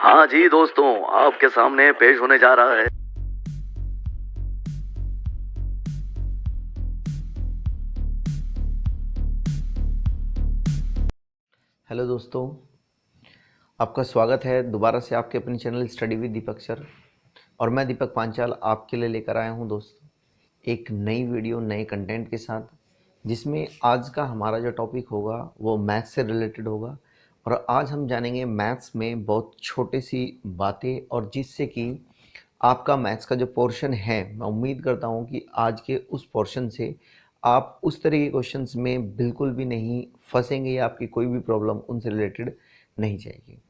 हाँ जी दोस्तों, आपके सामने पेश होने जा रहा है हेलो दोस्तों, आपका स्वागत है दोबारा से आपके अपने channel study with Deepak sir. और मैं दीपक पांचाल आपके लिए लेकर आया हूं दोस्तों एक नई वीडियो नए कंटेंट के साथ, जिसमें आज का हमारा जो टॉपिक होगा वो मैथ्स से रिलेटेड होगा। और आज हम जानेंगे मैथ्स में बहुत छोटी सी बातें, और जिससे कि आपका मैथ्स का जो पोर्शन है, मैं उम्मीद करता हूं कि आज के उस पोर्शन से आप उस तरह के क्वेश्चंस में बिल्कुल भी नहीं फंसेंगे या आपकी कोई भी प्रॉब्लम उनसे रिलेटेड नहीं जाएगी।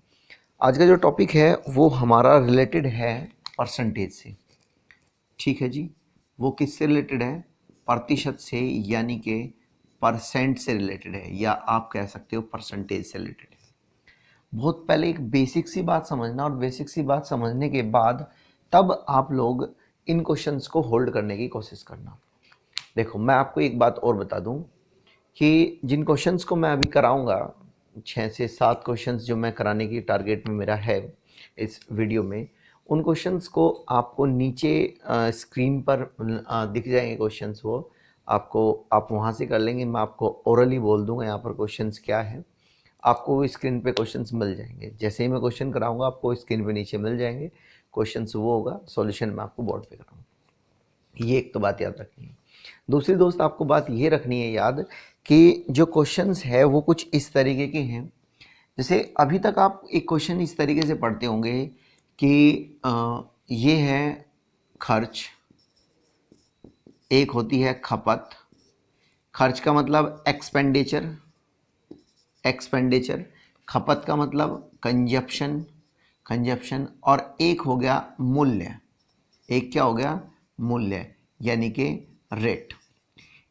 आज का जो टॉपिक है वो हमारा रिलेटेड है परसेंटेज से। ठीक है जी, वो किससे रिलेटेड है? प्रतिशत से, यानी कि परसेंट से रिलेटेड है, या आप कह सकते हो परसेंटेज से रिलेटेड है। बहुत पहले एक बेसिक सी बात समझना, और बेसिक सी बात समझने के बाद तब आप लोग इन क्वेश्चंस को होल्ड करने की कोशिश करना। देखो, मैं आपको एक बात और बता दूं कि जिन क्वेश्चंस को मैं अभी कराऊंगा, 6 से 7 क्वेश्चंस जो मैं कराने की टारगेट में मेरा है इस वीडियो में, उन क्वेश्चंस को आपको नीचे स्क्रीन पर दिख जाएंगे क्वेश्चंस। वो आपको आप वहां से कर लेंगे, मैं आपको ओरली बोल दूंगा यहाँ पर क्वेश्चंस क्या है। आपको स्क्रीन पे क्वेश्चंस मिल जाएंगे, जैसे ही मैं क्वेश्चन कराऊंगा आपको स्क्रीन पे नीचे मिल जाएंगे क्वेश्चंस। वो होगा सॉल्यूशन मैं आपको बोर्ड पे कराऊंगा। ये एक तो बात याद रखनी है। दूसरी दोस्त, आपको बात ये रखनी है याद कि जो क्वेश्चंस है वो कुछ इस तरीके के हैं। जैसे अभी तक आप एक क्वेश्चन इस तरीके से पढ़ते होंगे कि ये है खर्च, एक होती है खपत। खर्च का मतलब एक्सपेंडिचर, एक्सपेंडिचर। खपत का मतलब कंजप्शन, कंजप्शन। और एक हो गया मूल्य। एक क्या हो गया? मूल्य, यानी कि रेट।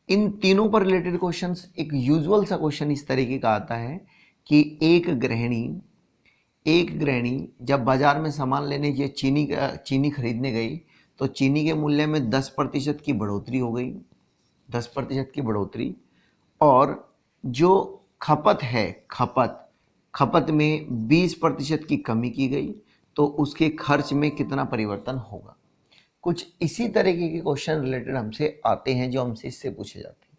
इन तीनों पर रिलेटेड क्वेश्चंस, एक यूजुअल सा क्वेश्चन इस तरीके का आता है कि एक गृहिणी जब बाजार में सामान लेने या चीनी खरीदने गई, तो चीनी के मूल्य में 10% की बढ़ोतरी हो गई, 10% की बढ़ोतरी। और जो खपत है, खपत में 20% की कमी की गई, तो उसके खर्च में कितना परिवर्तन होगा। कुछ इसी तरीके के क्वेश्चन रिलेटेड हमसे आते हैं, जो हमसे इससे पूछे जाते हैं।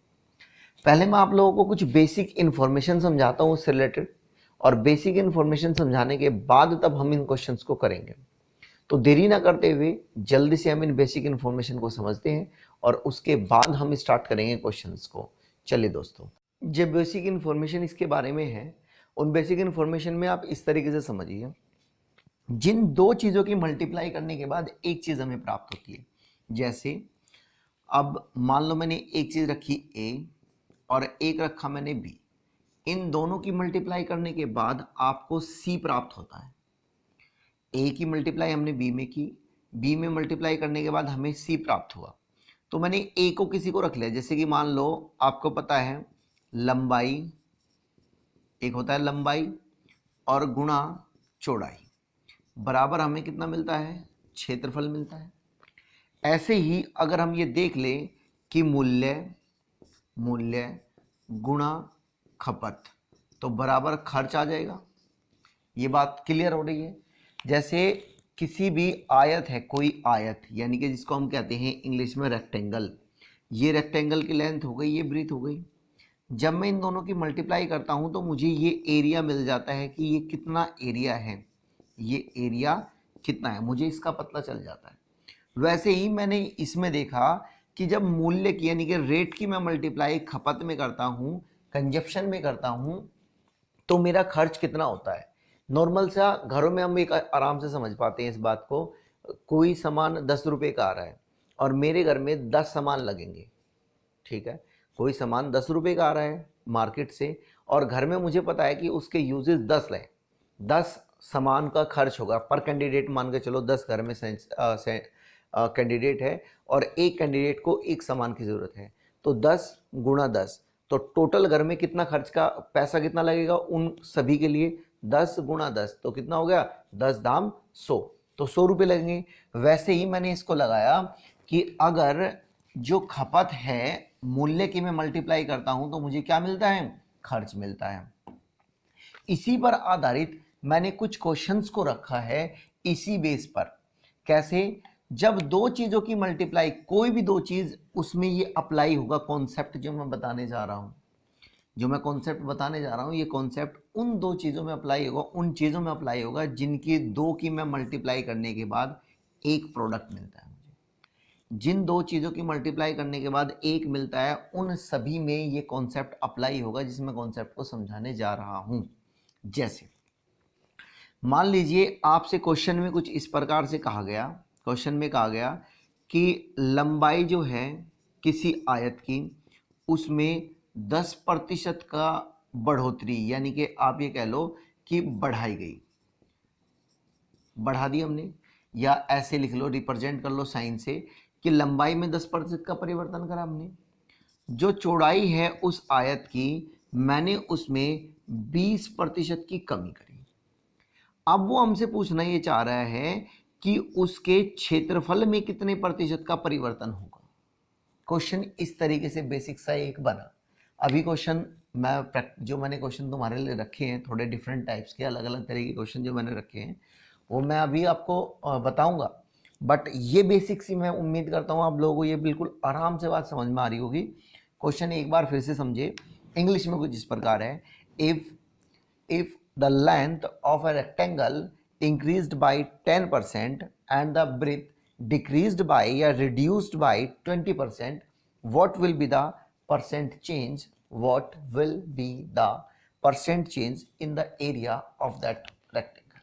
पहले मैं आप लोगों को कुछ बेसिक इन्फॉर्मेशन समझाता हूँ उससे रिलेटेड, और बेसिक इन्फॉर्मेशन समझाने के बाद तब हम इन क्वेश्चंस को करेंगे। तो देरी ना करते हुए जल्दी से हम इन बेसिक इन्फॉर्मेशन को समझते हैं, और उसके बाद हम स्टार्ट करेंगे क्वेश्चंस को। चलिए दोस्तों, जो बेसिक इन्फॉर्मेशन इसके बारे में है, उन बेसिक इन्फॉर्मेशन में आप इस तरीके से समझिए। जिन दो चीज़ों की मल्टीप्लाई करने के बाद एक चीज़ हमें प्राप्त होती है, जैसे अब मान लो मैंने एक चीज़ रखी ए और एक रखा मैंने बी। इन दोनों की मल्टीप्लाई करने के बाद आपको सी प्राप्त होता है। ए की मल्टीप्लाई हमने बी में की, बी में मल्टीप्लाई करने के बाद हमें सी प्राप्त हुआ। तो मैंने ए को किसी को रख लिया, जैसे कि मान लो आपको पता है लंबाई, एक होता है लंबाई और गुणा चौड़ाई, बराबर हमें कितना मिलता है? क्षेत्रफल मिलता है। ऐसे ही अगर हम ये देख लें कि मूल्य गुणा खपत, तो बराबर खर्च आ जाएगा। ये बात क्लियर हो रही है? जैसे किसी भी आयत है, कोई आयत, यानी कि जिसको हम कहते हैं इंग्लिश में रेक्टेंगल। ये रेक्टेंगल की लेंथ हो गई, ये ब्रीथ हो गई। जब मैं इन दोनों की मल्टीप्लाई करता हूं तो मुझे ये एरिया मिल जाता है कि ये कितना एरिया है, ये एरिया कितना है, मुझे इसका पता चल जाता है। वैसे ही मैंने इसमें देखा कि जब मूल्य की, यानी कि रेट की मैं मल्टीप्लाई खपत में करता हूं, कंजप्शन में करता हूं, तो मेरा खर्च कितना होता है। नॉर्मल सा घरों में हम एक आराम से समझ पाते हैं इस बात को। कोई सामान 10 रुपए का आ रहा है और मेरे घर में 10 सामान लगेंगे। ठीक है, कोई सामान 10 रुपए का आ रहा है मार्केट से, और घर में मुझे पता है कि उसके यूजेस 10 हैं। 10 सामान का खर्च होगा पर कैंडिडेट, मान के चलो 10 घर में कैंडिडेट है और एक कैंडिडेट को एक सामान की ज़रूरत है, तो 10 गुणा 10, तो टोटल घर में कितना खर्च का पैसा कितना लगेगा उन सभी के लिए? 10 गुणा 10, तो कितना हो गया? 10 दाम 100, तो 100 रुपये लगेंगे। वैसे ही मैंने इसको लगाया कि अगर जो खपत है मूल्य की मैं मल्टीप्लाई करता हूं तो मुझे क्या मिलता है? खर्च मिलता है। इसी पर आधारित मैंने कुछ क्वेश्चंस को रखा है इसी बेस पर। कैसे? जब दो चीजों की मल्टीप्लाई, कोई भी दो चीज, उसमें ये अप्लाई होगा कॉन्सेप्ट जो मैं बताने जा रहा हूं। जो मैं कॉन्सेप्ट बताने जा रहा हूं, ये कॉन्सेप्ट उन दो चीजों में अप्लाई होगा, उन चीजों में अप्लाई होगा जिनकी दो की मैं मल्टीप्लाई करने के बाद एक प्रोडक्ट मिलता है मुझे। जिन दो चीजों की मल्टीप्लाई करने के बाद एक मिलता है, उन सभी में ये कॉन्सेप्ट अप्लाई होगा जिसमें कॉन्सेप्ट को समझाने जा रहा हूं। जैसे मान लीजिए आपसे क्वेश्चन में कुछ इस प्रकार से कहा गया, क्वेश्चन में कहा गया कि लंबाई जो है किसी आयत की, उसमें 10% का बढ़ोतरी, यानी कि आप ये कह लो कि बढ़ाई गई, बढ़ा दी हमने, या ऐसे लिख लो, रिप्रेजेंट कर लो साइन से कि लंबाई में 10% का परिवर्तन करा हमने। जो चौड़ाई है उस आयत की, मैंने उसमें 20% की कमी करी। अब वो हमसे पूछना ये चाह रहा है कि उसके क्षेत्रफल में कितने प्रतिशत का परिवर्तन होगा। क्वेश्चन इस तरीके से बेसिक सा एक बना। अभी क्वेश्चन जो मैंने क्वेश्चन तुम्हारे लिए रखे हैं, थोड़े डिफरेंट टाइप्स के, अलग अलग तरह के क्वेश्चन जो मैंने रखे हैं, वो मैं अभी आपको बताऊंगा। बट ये बेसिक सी, मैं उम्मीद करता हूँ आप लोगों को ये बिल्कुल आराम से बात समझ में आ रही होगी। क्वेश्चन एक बार फिर से समझे। इंग्लिश में कुछ इस प्रकार है, if the length of a rectangle increased by 10% and the breadth decreased by या reduced by 20%, what will be the percent change? What will be the percent change in the area of that rectangle?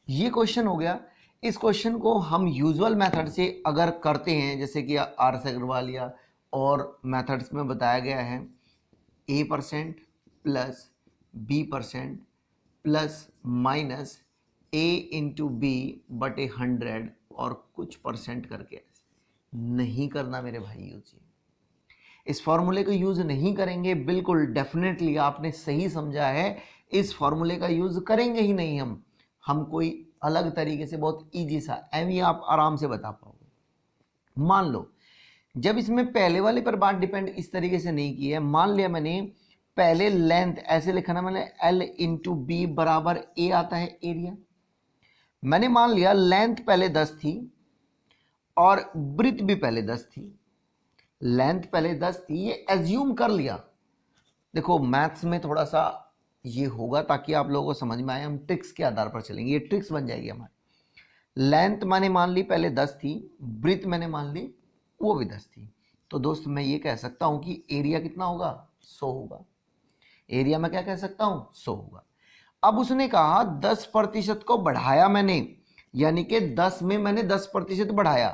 ये question हो गया। इस question को हम usual method से अगर करते हैं, जैसे कि आर एस अग्रवाल या और मेथड्स में बताया गया है, a% plus b% plus minus a into B बटे 100 और कुछ परसेंट करके, नहीं करना मेरे भाई यूज। इस फॉर्मूले को यूज नहीं करेंगे, बिल्कुल डेफिनेटली आपने सही समझा है। इस फॉर्मूले का यूज करेंगे ही नहीं हम कोई अलग तरीके से बहुत इजी सा एवं आप आराम से बता पाओगे। मान लो जब इसमें पहले वाले पर बात डिपेंड इस तरीके से नहीं की है, मान लिया मैंने पहले लेंथ ऐसे लिखा ना, मैंने L इंटू बी बराबर ए आता है एरिया। मैंने मान लिया लेंथ पहले 10 थी और ब्रीथ भी पहले 10 थी। लेंथ पहले 10 थी, ये एज्यूम कर लिया। देखो मैथ्स में थोड़ा सा ये होगा ताकि आप लोगों को समझ में आए, हम ट्रिक्स के आधार पर चलेंगे, ये ट्रिक्स बन जाएगी हमारी। लेंथ मैंने मान ली पहले 10 थी, ब्रीथ मैंने मान ली वो भी 10 थी। तो दोस्त मैं ये कह सकता हूं कि एरिया कितना होगा, 100 होगा। एरिया में क्या कह सकता हूं, 100 होगा। अब उसने कहा 10% को बढ़ाया मैंने, यानी कि 10 में मैंने 10% बढ़ाया।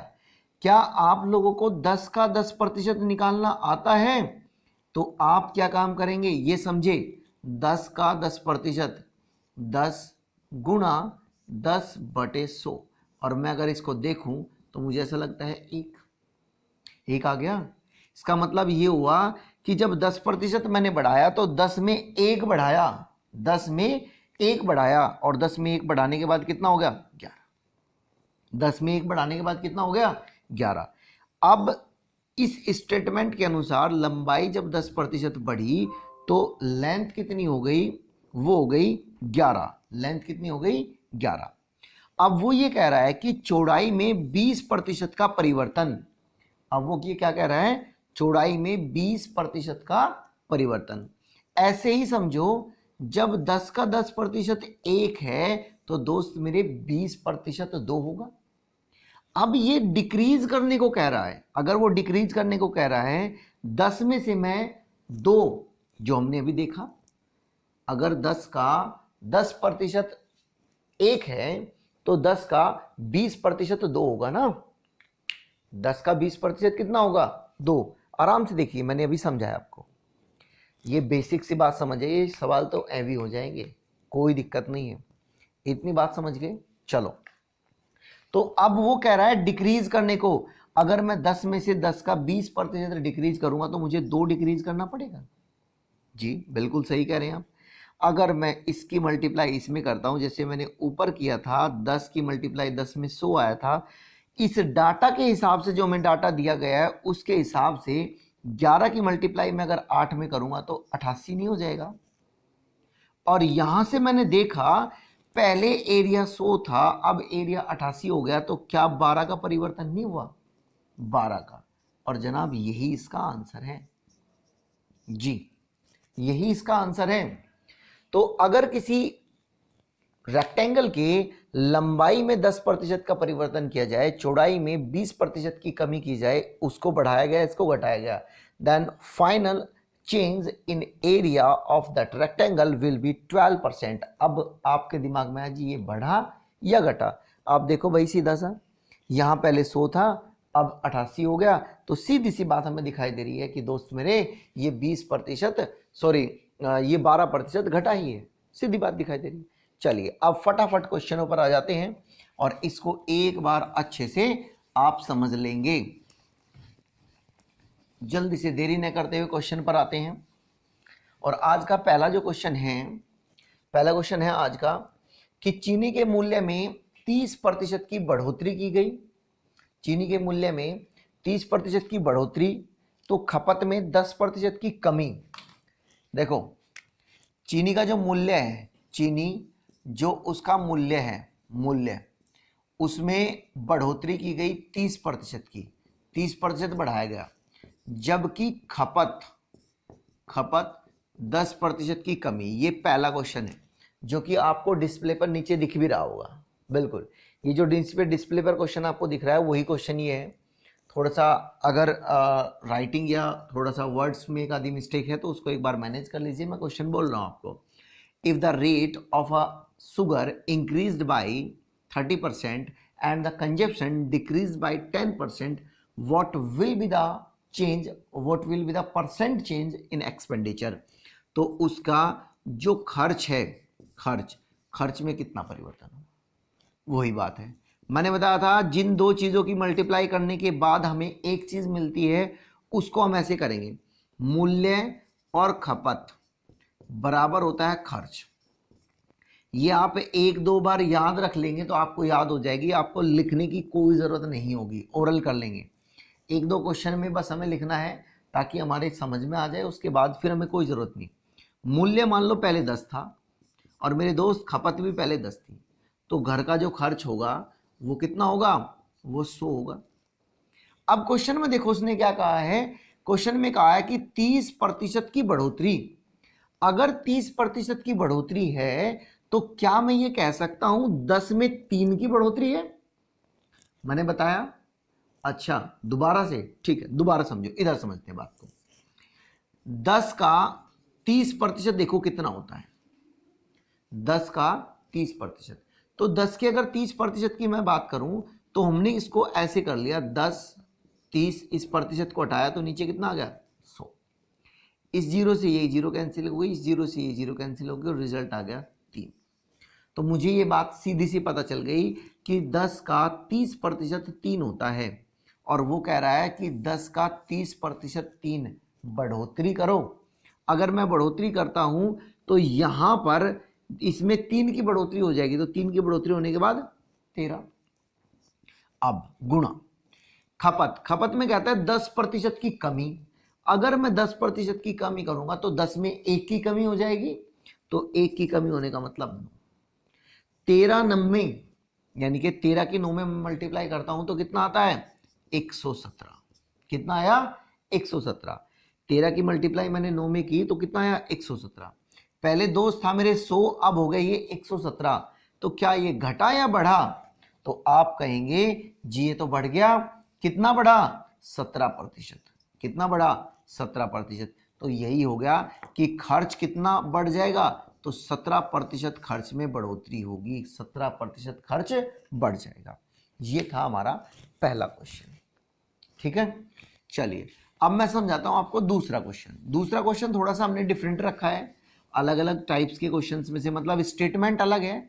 क्या आप लोगों को 10 का 10% निकालना आता है? तो आप क्या काम करेंगे ये समझे, 10 का 10%, 10 गुणा 10/100, और मैं अगर इसको देखूं तो मुझे ऐसा लगता है एक आ गया। इसका मतलब ये हुआ कि जब 10% मैंने बढ़ाया तो 10 में 1 बढ़ाया, 10 में 1 बढ़ाया, और 10 में 1 बढ़ाने के बाद कितना हो गया, 11। 10 में 1 बढ़ाने के बाद कितना हो गया, 11। अब इस स्टेटमेंट के अनुसार लंबाई जब 10% बढ़ी तो लेंथ कितनी हो गई, वो हो गई 11। लेंथ कितनी हो गई, 11। अब वो ये कह रहा है कि चौड़ाई में 20% का परिवर्तन। अब वो ये क्या कह रहा है, चौड़ाई में 20% का परिवर्तन। ऐसे ही समझो जब 10 का 10% 1 है तो दोस्त मेरे 20% 2 होगा। अब ये डिक्रीज करने को कह रहा है। अगर वो डिक्रीज करने को कह रहा है, 10 में से मैं 2, जो हमने अभी देखा, अगर 10 का 10% 1 है तो 10 का 20% 2 होगा ना। 10 का 20% कितना होगा, 2। आराम से देखिए, मैंने अभी समझाया आपको, ये बेसिक सी बात समझिए। ये सवाल तो एवी हो जाएंगे, कोई दिक्कत नहीं है, इतनी बात समझ गए। चलो, तो अब वो कह रहा है डिक्रीज करने को। अगर मैं 10 में से 10 का 20% डिक्रीज करूंगा तो मुझे 2 डिक्रीज करना पड़ेगा। जी बिल्कुल सही कह रहे हैं आप। अगर मैं इसकी मल्टीप्लाई इसमें करता हूं, जैसे मैंने ऊपर किया था, 10 की मल्टीप्लाई 10 में 100 आया था, इस डाटा के हिसाब से जो हमें डाटा दिया गया है उसके हिसाब से 11 की मल्टीप्लाई में अगर 8 में करूंगा तो 88 नहीं हो जाएगा। और यहां से मैंने देखा पहले एरिया 100 था, अब एरिया 88 हो गया, तो क्या 12 का परिवर्तन नहीं हुआ? 12 का। और जनाब यही इसका आंसर है जी, यही इसका आंसर है। तो अगर किसी रेक्टेंगल के लंबाई में 10% का परिवर्तन किया जाए, चौड़ाई में 20% की कमी की जाए, उसको बढ़ाया गया, इसको घटाया गया, then final change in area of that rectangle will be 12%। अब आपके दिमाग में है जी ये बढ़ा या घटा? आप देखो भाई सीधा सा, यहां पहले 100 था, अब 88 हो गया, तो सीधी सी बात हमें दिखाई दे रही है कि दोस्त मेरे ये 20%, सॉरी ये 12% घटा ही है, सीधी बात दिखाई दे रही है। चलिए अब फटाफट क्वेश्चनों पर आ जाते हैं और इसको एक बार अच्छे से आप समझ लेंगे। जल्दी से देरी न करते हुए क्वेश्चन पर आते हैं। और आज का पहला जो क्वेश्चन है, पहला क्वेश्चन है आज का कि चीनी के मूल्य में 30% की बढ़ोतरी की गई। चीनी के मूल्य में 30% की बढ़ोतरी, तो खपत में 10% की कमी। देखो चीनी का जो मूल्य है, चीनी जो उसका मूल्य है, मूल्य उसमें बढ़ोतरी की गई 30% की, 30% बढ़ाया गया, जबकि खपत 10% की कमी। ये पहला क्वेश्चन है जो कि आपको डिस्प्ले पर नीचे दिख भी रहा होगा। बिल्कुल ये जो डिस्प्ले पर क्वेश्चन आपको दिख रहा है वही क्वेश्चन ये है। थोड़ा सा अगर राइटिंग या थोड़ा सा वर्ड्स में एक आधी मिस्टेक है तो उसको एक बार मैनेज कर लीजिए। मैं क्वेश्चन बोल रहा हूँ आपको। If the rate of a sugar increased by 30% and the consumption decreased by 10%, what will be the percent change in expenditure? तो उसका जो खर्च है, खर्च में कितना परिवर्तन होगा? वही बात है, मैंने बताया था जिन दो चीजों की मल्टीप्लाई करने के बाद हमें एक चीज मिलती है उसको हम ऐसे करेंगे, मूल्य और खपत बराबर होता है खर्च। ये आप एक दो बार याद रख लेंगे तो आपको याद हो जाएगी, आपको लिखने की कोई ज़रूरत नहीं होगी, ओरल कर लेंगे। एक दो क्वेश्चन में बस हमें लिखना है ताकि हमारे समझ में आ जाए, उसके बाद फिर हमें कोई ज़रूरत नहीं। मूल्य मान लो पहले 10 था और मेरे दोस्त खपत भी पहले 10 थी, तो घर का जो खर्च होगा वो कितना होगा? वो 100 होगा। अब क्वेश्चन में देखो उसने क्या कहा है, क्वेश्चन में कहा है कि 30% की बढ़ोतरी। अगर 30% की बढ़ोतरी है तो क्या मैं ये कह सकता हूं 10 में 3 की बढ़ोतरी है? मैंने बताया। अच्छा दोबारा से, ठीक है दोबारा समझो, इधर समझते हैं बात को। 10 का 30% देखो कितना होता है, 10 का 30%। तो 10 के अगर 30% की मैं बात करूं तो हमने इसको ऐसे कर लिया, 10 30 इस प्रतिशत को हटाया तो नीचे कितना आ गया? 100। इस जीरो से ये जीरो कैंसिल हो गई, इस जीरो से ये जीरो कैंसिल हो गई और रिजल्ट आ गया 3। तो मुझे ये बात सीधी सी पता चल गई कि 10 का 30% 3 होता है और वो कह रहा है कि 10 का 30% 3 बढ़ोतरी करो। अगर मैं बढ़ोतरी करता हूं तो यहां पर इसमें 3 की बढ़ोतरी हो जाएगी, तो 3 की बढ़ोतरी होने के बाद 13। अब गुणा खपत में कहता है 10% की कमी। अगर मैं 10% की कमी करूंगा तो 10 में 1 की कमी हो जाएगी, तो 1 की कमी होने का मतलब 13 9 यानी कि 13 की 9 में मल्टीप्लाई करता हूं तो कितना आता है? 117। कितना आया? 117। 13 की मल्टीप्लाई मैंने 9 में की तो कितना आया? 117। पहले दोस्त था मेरे 100, अब हो गए ये 117। तो क्या ये घटा या बढ़ा? तो आप कहेंगे जी ये तो बढ़ गया। कितना बढ़ा? 17%। कितना बढ़ा? 17%। तो यही हो गया कि खर्च कितना बढ़ जाएगा? तो 17% खर्च में बढ़ोतरी होगी, 17% खर्च बढ़ जाएगा। ये था हमारा पहला क्वेश्चन। ठीक है, चलिए अब मैं समझाता हूं आपको दूसरा क्वेश्चन। दूसरा क्वेश्चन थोड़ा सा हमने डिफरेंट रखा है, अलग अलग टाइप्स के क्वेश्चंस में से, मतलब स्टेटमेंट अलग है,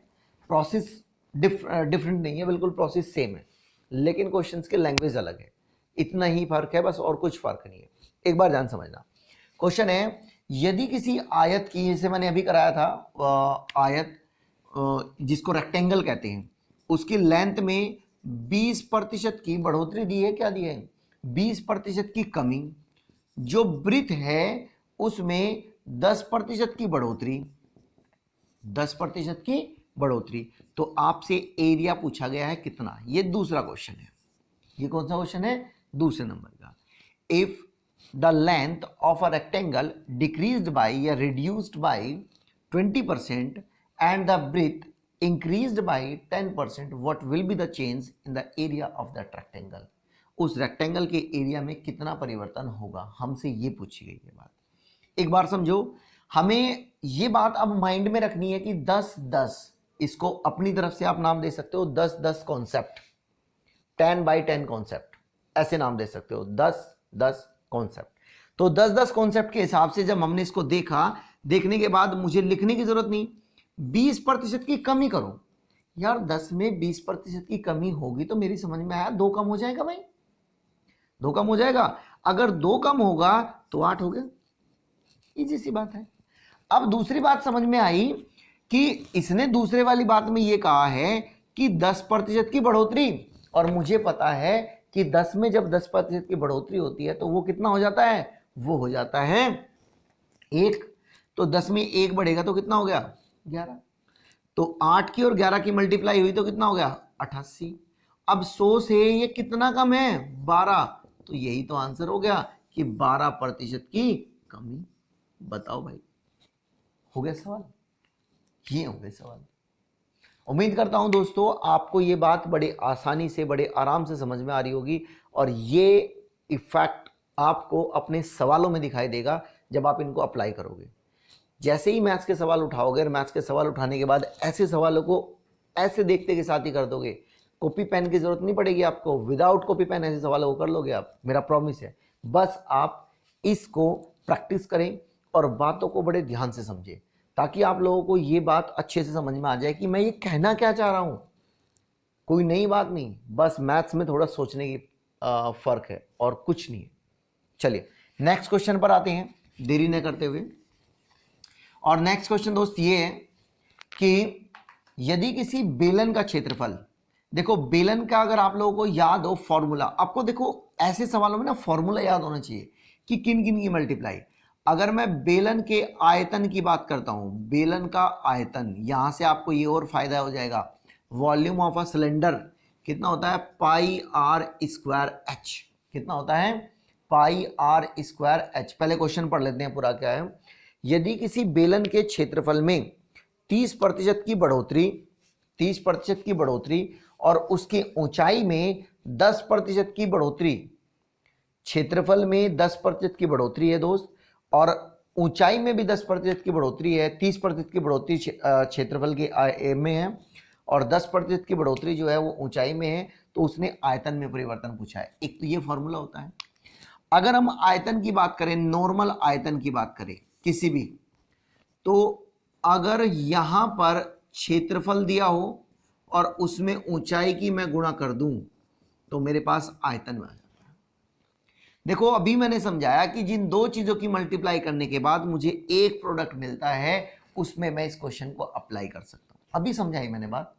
प्रोसेस डिफरेंट नहीं है, बिल्कुल प्रोसेस सेम है, लेकिन क्वेश्चंस के लैंग्वेज अलग है। इतना ही फर्क है बस, और कुछ फर्क नहीं है। एक बार ध्यान समझना। क्वेश्चन है यदि किसी आयत की, जैसे मैंने अभी कराया था आयत जिसको रेक्टेंगल कहते हैं, उसकी लेंथ में 20% की बढ़ोतरी दी है, क्या दी है? 20% की कमी। जो वृत्त है उसमें 10% की बढ़ोतरी, 10% की बढ़ोतरी। तो आपसे एरिया पूछा गया है कितना, ये दूसरा क्वेश्चन है। ये कौन सा क्वेश्चन है, दूसरे नंबर का। If the length of a rectangle decreased by या reduced by 20% and the breadth increased by 10%, what will be the change in the area of that rectangle. उस रेक्टेंगल के एरिया में कितना परिवर्तन होगा, हमसे ये पूछी गई है बात। एक बार समझो, हमें ये बात अब माइंड में रखनी है कि 10-10, इसको अपनी तरफ से आप नाम दे सकते हो 10-10 कॉन्सेप्ट, 10x10 कॉन्सेप्ट, ऐसे नाम दे सकते हो 10-10 कॉन्सेप्ट। तो 10-10 कॉन्सेप्ट के हिसाब से जब हमने इसको देखा, देखने के बाद मुझे लिखने की जरूरत नहीं, 20% की कमी करो। यार 10 में 20% की कमी होगी तो मेरी समझ में आया 2 कम हो जाएगा भाई, 2 कम हो जाएगा। अगर 2 कम होगा तो 8 हो गया, इजी सी बात है। अब दूसरी बात समझ में आई कि इसने दूसरे वाली बात में ये कहा है कि 10% की बढ़ोतरी, और मुझे पता है कि 10 में जब 10% की बढ़ोतरी होती है तो वो कितना हो जाता है, वो हो जाता है 1। तो 10 में 1 बढ़ेगा तो कितना हो गया, 11। तो 8 की और 11 की मल्टीप्लाई हुई तो कितना हो गया, 88। अब 100 से ये कितना कम है, 12। तो यही तो आंसर हो गया कि 12% की कमी। बताओ भाई, हो गया सवाल, ये हो गए सवाल। उम्मीद करता हूं दोस्तों आपको ये बात बड़े आसानी से, बड़े आराम से समझ में आ रही होगी, और ये इफेक्ट आपको अपने सवालों में दिखाई देगा जब आप इनको अप्लाई करोगे। जैसे ही मैथ्स के सवाल उठाओगे और मैथ्स के सवाल उठाने के बाद ऐसे सवालों को ऐसे देखते के साथ ही कर दोगे, कॉपी पेन की जरूरत नहीं पड़ेगी आपको, विदाउट कॉपी पेन ऐसे सवालों को कर लोगे आप, मेरा प्रॉमिस है। बस आप इसको प्रैक्टिस करें और बातों को बड़े ध्यान से समझें, ताकि आप लोगों को ये बात अच्छे से समझ में आ जाए कि मैं ये कहना क्या चाह रहा हूं। कोई नई बात नहीं, बस मैथ्स में थोड़ा सोचने की फर्क है और कुछ नहीं है। चलिए नेक्स्ट क्वेश्चन पर आते हैं देरी न करते हुए। और नेक्स्ट क्वेश्चन दोस्त ये है कि यदि किसी बेलन का क्षेत्रफल, देखो बेलन का अगर आप लोगों को याद हो फॉर्मूला, आपको देखो ऐसे सवालों में ना फॉर्मूला याद होना चाहिए कि किन किन की मल्टीप्लाई। अगर मैं बेलन के आयतन की बात करता हूं, बेलन का आयतन, यहां से आपको ये और फायदा हो जाएगा। वॉल्यूम ऑफ अ सिलेंडर कितना होता है, पाई आर स्क्वायर एच। कितना होता है, पाई आर स्क्वायर एच। पहले क्वेश्चन पढ़ लेते हैं पूरा क्या है। यदि किसी बेलन के क्षेत्रफल में 30% की बढ़ोतरी, 30% की बढ़ोतरी और उसकी ऊंचाई में 10% की बढ़ोतरी, क्षेत्रफल में 10% की बढ़ोतरी है दोस्त, और ऊंचाई में भी 10% की बढ़ोतरी है, 30% की बढ़ोतरी क्षेत्रफल के में है और 10% की बढ़ोतरी जो है वो ऊंचाई में है, तो उसने आयतन में परिवर्तन पूछा है। एक तो ये फॉर्मूला होता है। अगर हम आयतन की बात करें, नॉर्मल आयतन की बात करें किसी भी, तो अगर यहां पर क्षेत्रफल दिया हो और उसमें ऊंचाई की मैं गुणा कर दूं तो मेरे पास आयतन में आ जाता है। देखो अभी मैंने समझाया कि जिन दो चीजों की मल्टीप्लाई करने के बाद मुझे एक प्रोडक्ट मिलता है, उसमें मैं इस क्वेश्चन को अप्लाई कर सकता हूं। अभी समझाई मैंने बात,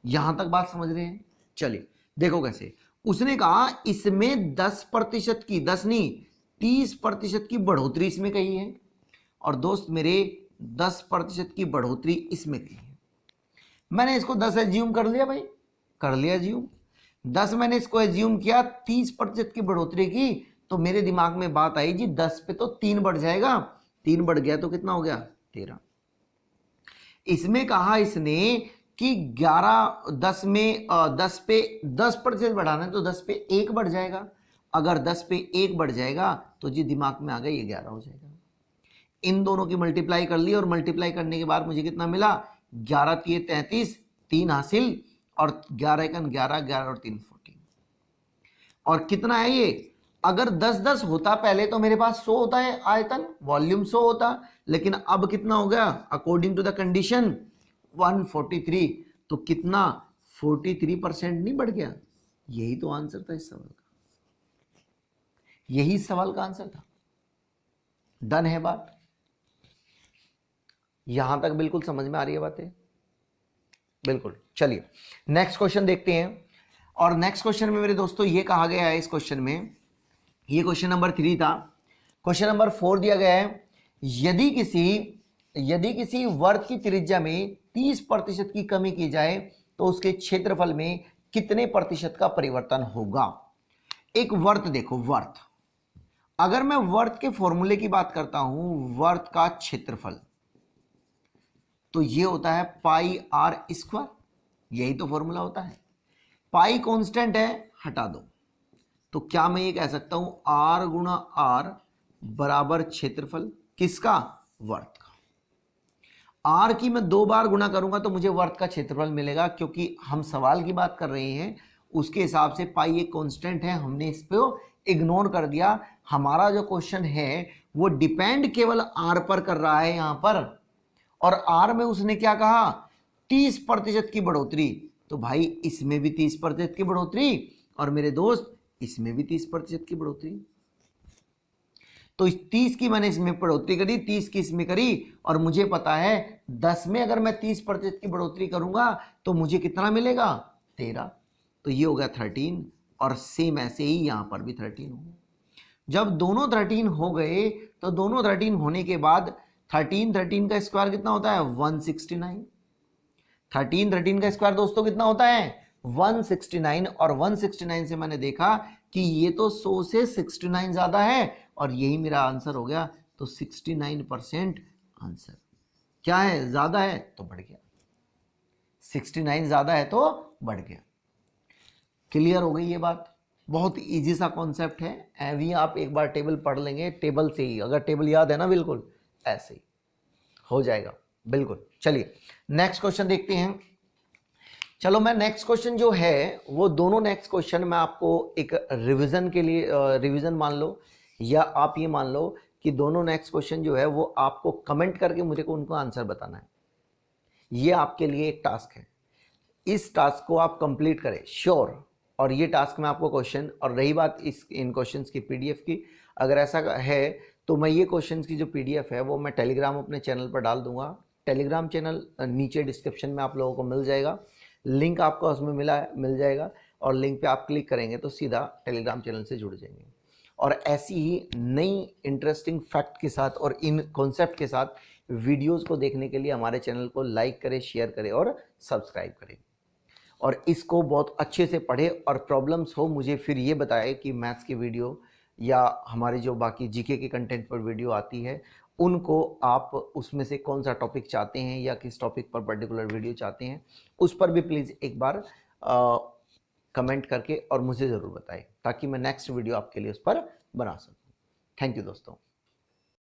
यहां तक बात समझ रहे हैं। चलिए देखो कैसे। उसने कहा इसमें 10% की, 10 नहीं 30% की बढ़ोतरी इसमें कही है, और दोस्त मेरे 10% की बढ़ोतरी इसमें कही है। मैंने इसको 10 एज्यूम कर लिया भाई, कर लिया एज्यूम। 10 मैंने इसको एज्यूम किया, 30% की बढ़ोतरी की, तो मेरे दिमाग में बात आई जी 10 पे तो 3 बढ़ जाएगा, 3 बढ़ गया तो कितना हो गया, 13। इसमें कहा इसने कि 10 में 10 पे 10% बढ़ाना है तो 10 पे 1 बढ़ जाएगा। अगर 10 पे 1 बढ़ जाएगा तो जी दिमाग में आ गया ये 11 हो जाएगा। इन दोनों की मल्टीप्लाई कर ली और मल्टीप्लाई करने के बाद मुझे कितना मिला, 11 3 33, 3 हासिल, और 11 1 11, 11 और 3 14। और कितना है ये, अगर 10-10 होता पहले तो मेरे पास 100 होता है आयतन, वॉल्यूम 100 होता, लेकिन अब कितना हो गया, अकॉर्डिंग टू द कंडीशन 143। तो कितना, 43% नहीं बढ़ गया। यही तो आंसर था इस सवाल का, यही सवाल का आंसर था। डन है बात, यहां तक बिल्कुल समझ में आ रही है बातें, बिल्कुल। चलिए नेक्स्ट क्वेश्चन देखते हैं। और नेक्स्ट क्वेश्चन में मेरे दोस्तों ये कहा गया है, इस क्वेश्चन में, ये क्वेश्चन नंबर 3 था। क्वेश्चन नंबर 4 दिया गया है, यदि किसी यदि किसी वर्त की त्रिज्या में 30% की कमी की जाए तो उसके क्षेत्रफल में कितने प्रतिशत का परिवर्तन होगा। एक वर्त देखो, वर्त, अगर मैं वर्त के फॉर्मूले की बात करता हूं, वर्त का क्षेत्रफल तो ये होता है पाई आर स्क्वायर, यही तो फॉर्मूला होता है। पाई कांस्टेंट है, हटा दो, तो क्या मैं ये कह सकता हूं आर गुणा आर बराबर क्षेत्रफल किसका, वर्त का। आर की मैं 2 बार गुणा करूंगा तो मुझे वर्त का क्षेत्रफल मिलेगा, क्योंकि हम सवाल की बात कर रहे हैं उसके हिसाब से पाई एक कांस्टेंट है, हमने इस पे इग्नोर कर दिया। हमारा जो क्वेश्चन है वो डिपेंड केवल आर पर कर रहा है यहां पर, और आर में उसने क्या कहा 30% की बढ़ोतरी, तो भाई इसमें भी 30% की बढ़ोतरी और मेरे दोस्त इसमें भी 30% की बढ़ोतरी। तो इस 30 की मैंने इसमें बढ़ोतरी करी, 30 की इसमें करी, और मुझे पता है 10 में अगर मैं 30% की बढ़ोतरी करूंगा तो मुझे कितना मिलेगा 13, तो ये हो गया 13, और सेम ऐसे ही यहां पर भी 13 होगा। जब दोनों 13 हो गए तो दोनों 13 होने के बाद 13 का स्क्वायर कितना होता है 169। 13 का स्क्वायर दोस्तों कितना होता है 169, और 169 से मैंने देखा कि ये तो 100 से 69 ज्यादा है, और यही मेरा आंसर हो गया। तो 69% आंसर क्या है, ज्यादा है तो बढ़ गया, 69 ज्यादा है तो बढ़ गया। क्लियर हो गई ये बात, बहुत इजी सा कॉन्सेप्ट है। अभी आप एक बार टेबल पढ़ लेंगे, टेबल से ही, अगर टेबल याद है ना बिल्कुल ऐसे ही हो जाएगा बिल्कुल। चलिए नेक्स्ट क्वेश्चन देखते हैं। चलो मैं नेक्स्ट क्वेश्चन जो है वो दोनों नेक्स्ट क्वेश्चन मैं आपको एक रिवीजन के लिए रिवीजन मान लो, या आप ये मान लो कि दोनों नेक्स्ट क्वेश्चन जो है वो आपको कमेंट करके मुझे को उनको आंसर बताना है। ये आपके लिए एक टास्क है, इस टास्क को आप कंप्लीट करें श्योर। और ये टास्क में आपको क्वेश्चन, और रही बात इस इन क्वेश्चंस की पीडीएफ की, अगर ऐसा है तो मैं ये क्वेश्चंस की जो पीडीएफ है वो मैं टेलीग्राम अपने चैनल पर डाल दूंगा। टेलीग्राम चैनल नीचे डिस्क्रिप्शन में आप लोगों को मिल जाएगा, लिंक आपको उसमें मिल जाएगा, और लिंक पे आप क्लिक करेंगे तो सीधा टेलीग्राम चैनल से जुड़ जाएंगे। और ऐसी ही नई इंटरेस्टिंग फैक्ट के साथ और इन कॉन्सेप्ट के साथ वीडियोस को देखने के लिए हमारे चैनल को लाइक करें, शेयर करें और सब्सक्राइब करें, और इसको बहुत अच्छे से पढ़े। और प्रॉब्लम्स हो मुझे फिर ये बताएं कि मैथ्स की वीडियो या हमारे जो बाकी जीके के कंटेंट पर वीडियो आती है उनको आप उसमें से कौन सा टॉपिक चाहते हैं या किस टॉपिक पर पर्टिकुलर वीडियो चाहते हैं, उस पर भी प्लीज़ एक बार कमेंट करके और मुझे ज़रूर बताएं, ताकि मैं नेक्स्ट वीडियो आपके लिए उस पर बना सकूं। थैंक यू दोस्तों।